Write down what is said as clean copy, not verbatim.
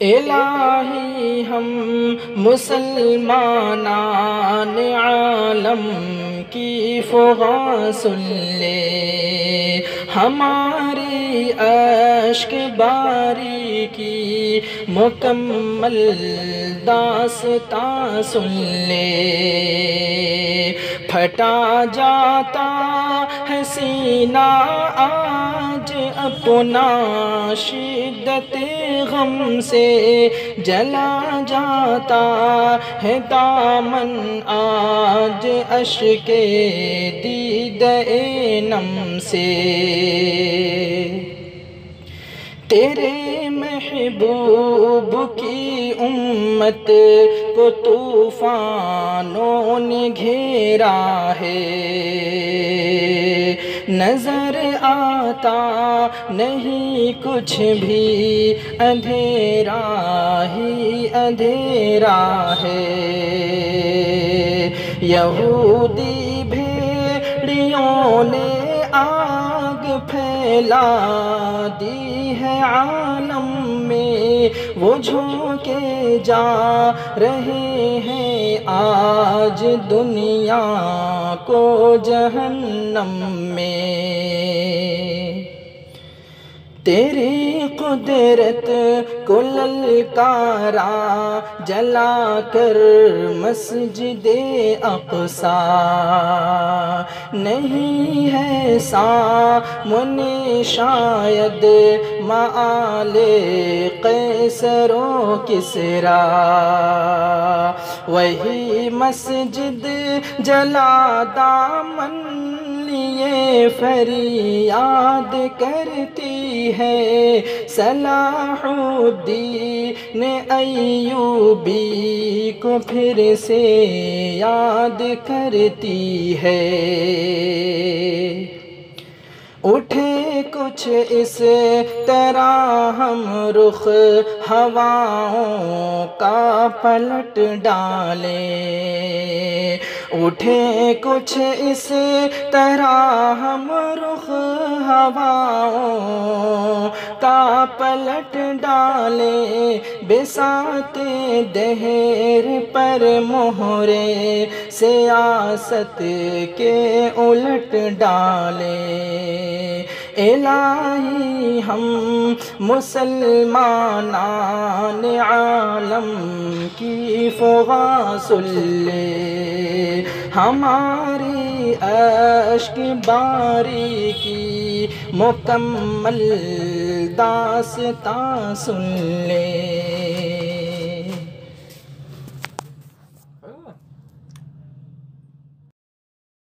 इलाही हम मुसलमानान आलम की फ़ुग़ा सुन ले, हमारी अश्क बारी की मुकम्मल दास्तां सुन ले। फटा जाता है सीना आज अपना शिद्दत गम से, जला जाता है दामन आज अश्के दीदे नम से। तेरे महबूब की उम्मत को तूफ़ानों ने घेरा है, नज़र आता नहीं कुछ भी, अंधेरा ही अंधेरा है। यहूदी भेड़ियों ने आग फैला दी है आलम में, वो झोंके जा रहे हैं आज दुनिया को जहन्नम में। तेरी कुदरत को ललकारा जलाकर मस्जिदे अक़सा, नहीं है सामने शायद माले कैसरो किसरा। वही मस्जिद जला दामन लिए फरियाद करती है, सलाहुद्दीन अय्यूबी को फिर से याद करती है। उठे कुछ इस तरह हम रुख हवाओं का पलट डालें, उठे कुछ इस तरह हम रुख हवाओं का पलट डालें, बिसाते दहर पर मोहरे सियासत के उलट डालें। इलाही हम मुसलमानान आलम की फ़ुग़ा सुन ले, हमारी अश्क बारी की मुकम्मल दास्तां सुन ले।